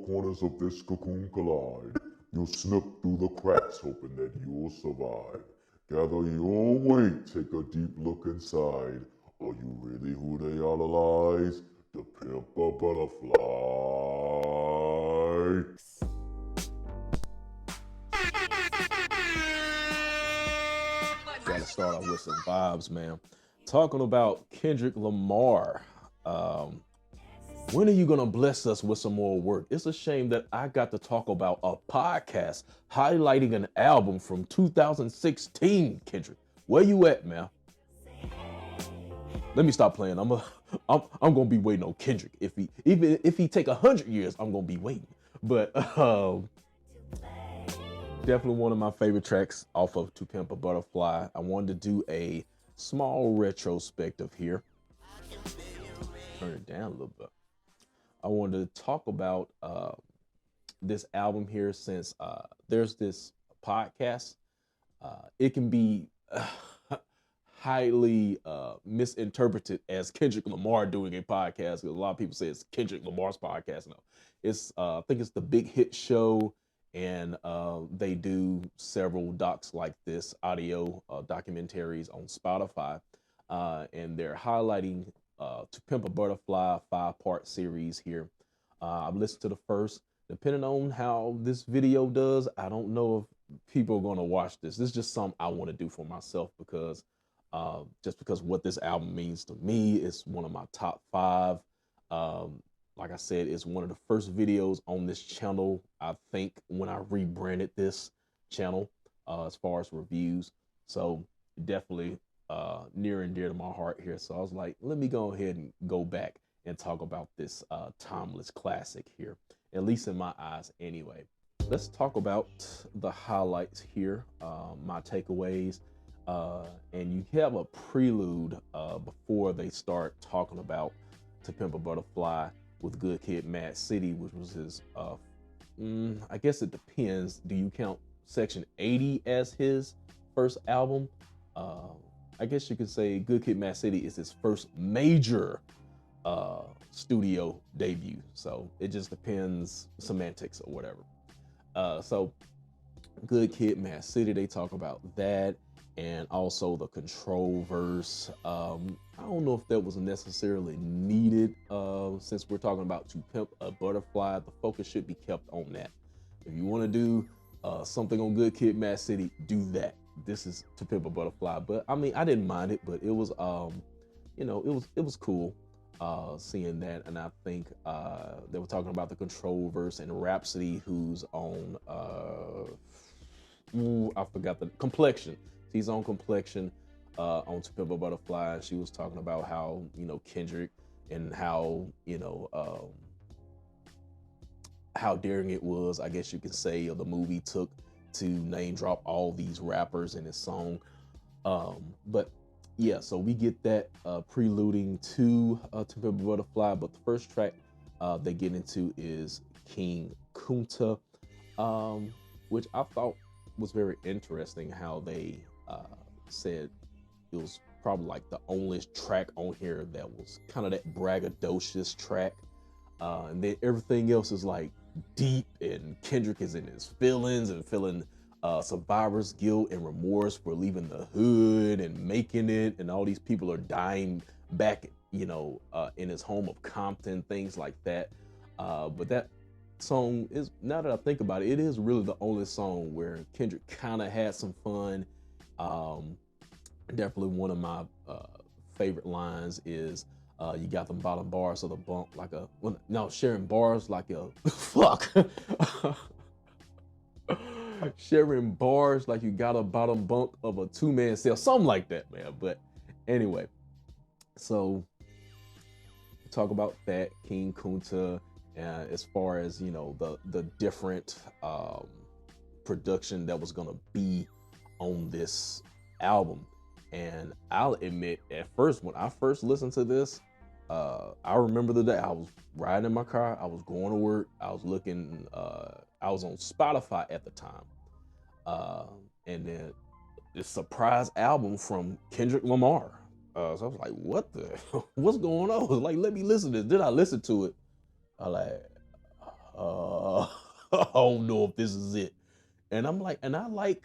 corners of this cocoon collide. You'll slip through the cracks hoping that you'll survive. Gather your weight, take a deep look inside. Are you really who they idolize? To pimp a butterfly. Gotta start off with some vibes, man. Talking about Kendrick Lamar. When are you gonna bless us with some more work? It's a shame that I got to talk about a podcast highlighting an album from 2016, Kendrick. Where you at, man? Let me stop playing. I'm gonna be waiting on Kendrick. Even if he take 100 years, I'm gonna be waiting. But definitely one of my favorite tracks off of To Pimp a Butterfly. I wanted to do a small retrospective here. Turn it down a little bit. I wanted to talk about this album here since there's this podcast. It can be highly misinterpreted as Kendrick Lamar doing a podcast. A lot of people say it's Kendrick Lamar's podcast. No, it's I think it's the Big Hit Show, and they do several docs like this, audio documentaries on Spotify, and they're highlighting To Pimp a Butterfly 5-part series here. I've listened to the first. Depending on how this video does, I don't know if people are going to watch this. This is just something I want to do for myself because what this album means to me. It's one of my top 5. Like I said, it's one of the first videos on this channel, I think, when I rebranded this channel as far as reviews. So definitely near and dear to my heart here. So I was like, let me go ahead and go back and talk about this timeless classic here, at least in my eyes anyway. Let's talk about the highlights here, my takeaways. And you have a prelude before they start talking about To Pimp a Butterfly with Good Kid, Mad City, which was his, I guess it depends. Do you count Section 80 as his first album? I guess you could say Good Kid, Mad City is his first major studio debut. So it just depends, semantics or whatever. So Good Kid, Mad City, they talk about that. And also the control verse. I don't know if that was necessarily needed since we're talking about To Pimp a Butterfly. The focus should be kept on that. If you want to do something on Good Kid, Mad City, do that. This is To Pimp a Butterfly. But I mean, I didn't mind it, but it was, it was cool seeing that. And I think they were talking about the control verse and Rhapsody, who's on, I forgot the Complexion. He's on Complexion on To Pimp a Butterfly. She was talking about how, Kendrick and how, how daring it was, I guess you could say, the movie took to name drop all these rappers in his song. But yeah, so we get that preluding to Pimp a Butterfly. But the first track they get into is King Kunta, which I thought was very interesting how they said it was probably like the only track on here that was kind of that braggadocious track, and then everything else is like deep, and Kendrick is in his feelings and feeling survivor's guilt and remorse for leaving the hood and making it, and all these people are dying back in his home of Compton, things like that. But that song is, now that I think about it, it is really the only song where Kendrick kind of had some fun. Definitely one of my favorite lines is you got them bottom bars of the bump like a, well, no, sharing bars like a fuck. Sharing bars like you got a bottom bunk of a 2-man cell, something like that, man. But anyway, so talk about that King Kunta, as far as the different production that was gonna be on this album. And I'll admit, at first, when I first listened to this, I remember the day I was riding in my car, I was going to work, I was looking, I was on Spotify at the time, and then this surprise album from Kendrick Lamar. So I was like, what the, what's going on? Like, let me listen to this. Did I listen to it? I like, don't know if this is it. And I'm like, and I like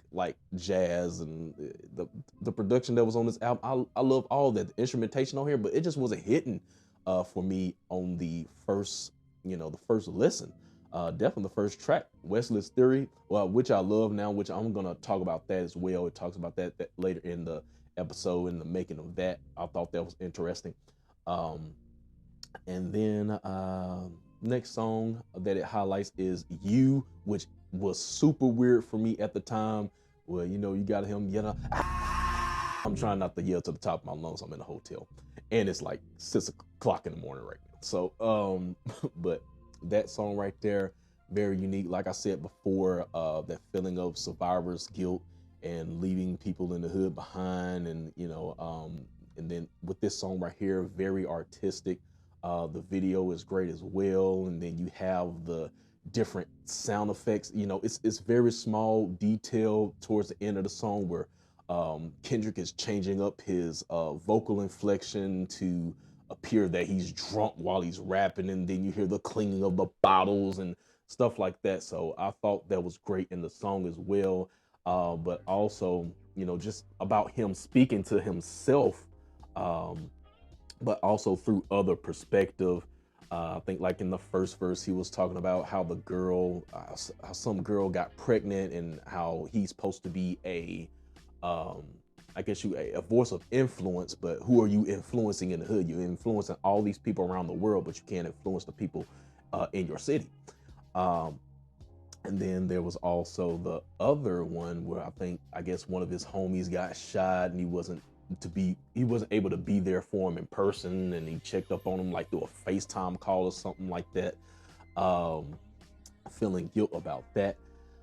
jazz and the production that was on this album. I love all that, the instrumentation on here, but it just wasn't hitting for me on the first, the first listen. Definitely the first track, Wesley's Theory, well, which I love now, which I'm gonna talk about that as well. It talks about that later in the episode, in the making of that. I thought that was interesting. Um, and then next song that it highlights is You, which was super weird for me at the time. Well, you got him yelling. I'm trying not to yell to the top of my lungs. I'm in a hotel, and it's like 6 o'clock in the morning right now. So, but that song right there, very unique. Like I said before, that feeling of survivor's guilt and leaving people in the hood behind, and and then with this song right here, very artistic. The video is great as well, and then you have the different sound effects. It's very small detail towards the end of the song where Kendrick is changing up his vocal inflection to appear that he's drunk while he's rapping, and then you hear the clinking of the bottles and stuff like that. So I thought that was great in the song as well. But also, just about him speaking to himself, but also through other perspective. I think like in the first verse, he was talking about how the girl, how some girl got pregnant, and how he's supposed to be I guess a voice of influence, but who are you influencing in the hood? You're influencing all these people around the world, but you can't influence the people in your city. Um, and then there was also the other one where I guess one of his homies got shot, and he wasn't able to be there for him in person, and he checked up on him like through a FaceTime call or something like that. Feeling guilt about that.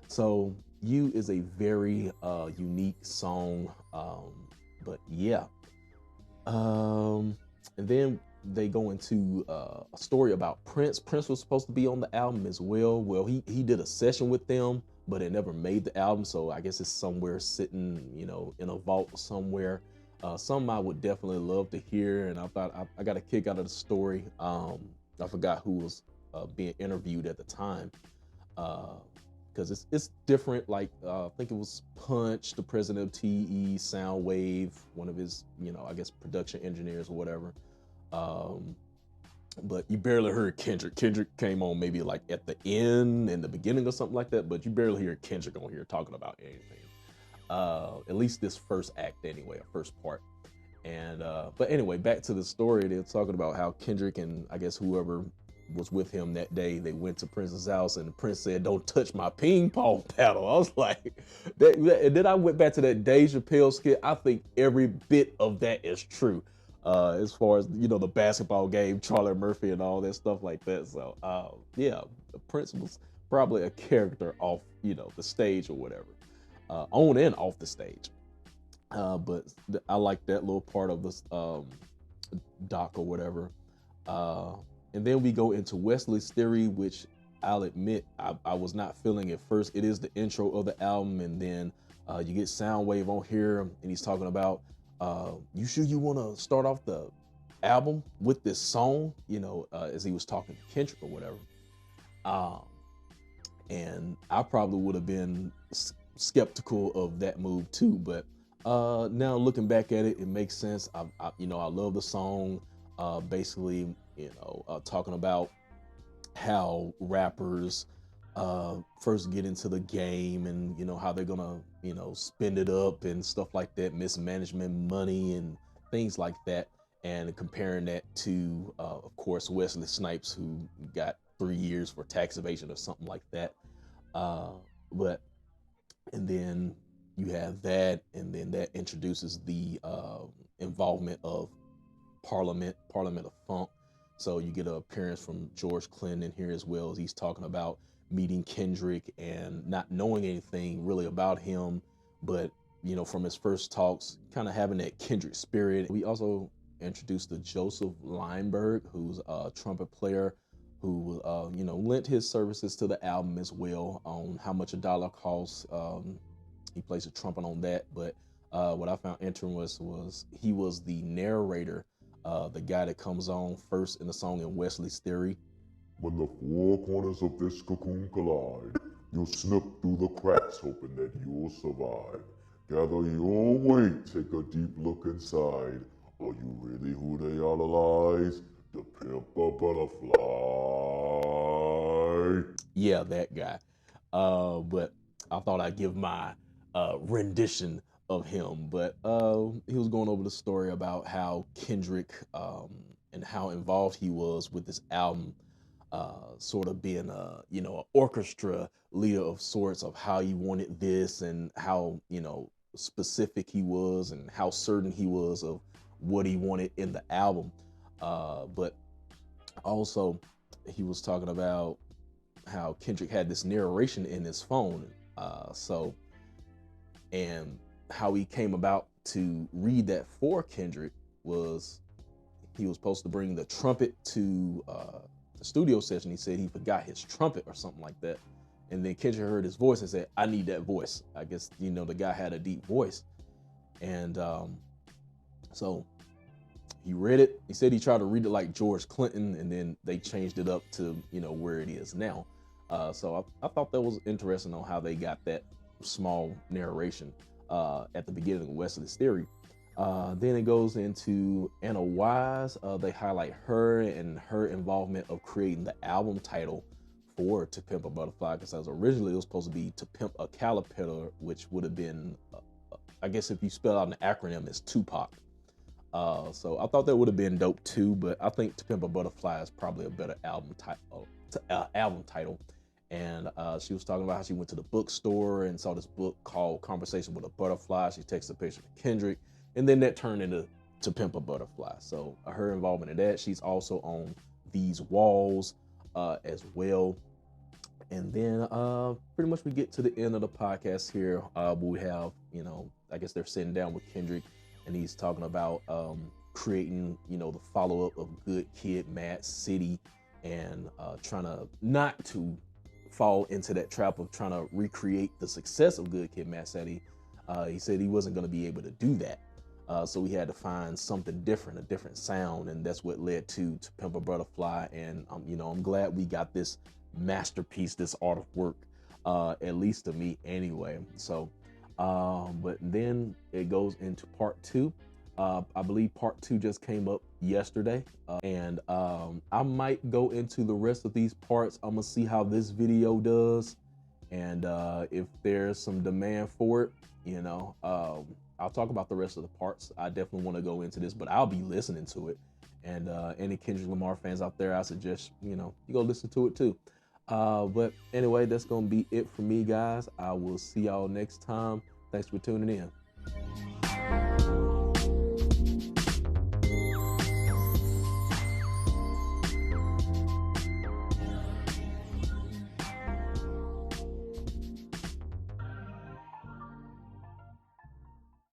So You is a very unique song. But yeah. And then they go into a story about Prince. Prince was supposed to be on the album as well. Well, he did a session with them, but it never made the album. So I guess it's somewhere sitting, in a vault somewhere. Something I would definitely love to hear. And I thought I got a kick out of the story. I forgot who was being interviewed at the time. Because it's different. Like I think it was Punch, the president of TE, Soundwave, one of his I guess production engineers or whatever. But you barely heard Kendrick. Kendrick came on maybe like at the end and the beginning or something like that. But you barely hear Kendrick on here talking about anything. At least this first act anyway, a first part. And but anyway, back to the story. They're talking about how Kendrick and I guess whoever was with him that day, they went to Prince's house, and Prince said, "Don't touch my ping pong paddle." I was like, and then I went back to that Dave Chappelle skit. I think every bit of that is true, as far as the basketball game, Charlie Murphy, and all that stuff like that. So yeah, Prince was probably a character off the stage or whatever, on and off the stage. But I like that little part of this doc or whatever. And then we go into Wesley's Theory, which I'll admit I was not feeling at first. It is the intro of the album, and then you get Soundwave on here, and he's talking about, you sure you want to start off the album with this song, as he was talking to Kendrick or whatever. And I probably would have been skeptical of that move too, but now looking back at it, it makes sense. I love the song. Basically, talking about how rappers first get into the game, and how they're gonna spend it up and stuff like that, mismanagement money and things like that, and comparing that to of course Wesley Snipes, who got 3 years for tax evasion or something like that. But and then you have that, and then that introduces the involvement of Parliament of Funk. So you get an appearance from George Clinton in here as well, as he's talking about meeting Kendrick and not knowing anything really about him, but from his first talks, kind of having that Kendrick spirit. We also introduced the Joseph Lineberg, who's a trumpet player who lent his services to the album as well, on How Much a Dollar Costs. He plays a trumpet on that, but what I found interesting was he was the narrator, the guy that comes on first in the song in Wesley's Theory. When the four corners of this cocoon collide, You'll slip through the cracks hoping that you'll survive. Gather your weight, take a deep look inside. Are you really who they idolize? To Pimp a Butterfly. Yeah, that guy. But I thought I'd give my rendition of him. But he was going over the story about how Kendrick and how involved he was with this album, sort of being an orchestra leader of sorts, of how he wanted this and how specific he was and how certain he was of what he wanted in the album. But also he was talking about how Kendrick had this narration in his phone. And how he came about to read that for Kendrick was he was supposed to bring the trumpet to the studio session. He said he forgot his trumpet or something like that. And then Kendrick heard his voice and said, I need that voice. I guess, the guy had a deep voice. And so he read it. He said he tried to read it like George Clinton, and then they changed it up to, where it is now. So I thought that was interesting on how they got that small narration at the beginning of West of This Theory. Then it goes into Anna Wise. They highlight her and her involvement of creating the album title for To Pimp a Butterfly, because originally it was supposed to be To Pimp a Caterpillar, which would have been, I guess if you spell out an acronym, it's Tupac. So I thought that would have been dope too, but I think To Pimp a Butterfly is probably a better album title. And she was talking about how she went to the bookstore and saw this book called Conversation with a Butterfly. She texted a picture to Kendrick, and then that turned into To Pimp a Butterfly. So her involvement in that. She's also on These Walls as well. And then pretty much we get to the end of the podcast here. We have, I guess they're sitting down with Kendrick, and he's talking about creating, the follow-up of Good Kid, Mad City, and trying to not to fall into that trap of trying to recreate the success of Good Kid, Mad City. He said he wasn't going to be able to do that. So we had to find something different, a different sound, and that's what led to Pimp a Butterfly. And I'm glad we got this masterpiece, this art of work, at least to me anyway. So, but then it goes into part two. I believe part two just came up yesterday, and I might go into the rest of these parts. I'm gonna see how this video does, and if there's some demand for it, I'll talk about the rest of the parts. I definitely want to go into this, but I'll be listening to it. And any Kendrick Lamar fans out there, I suggest you go listen to it too. But anyway, that's gonna be it for me, guys. I will see y'all next time. Thanks for tuning in.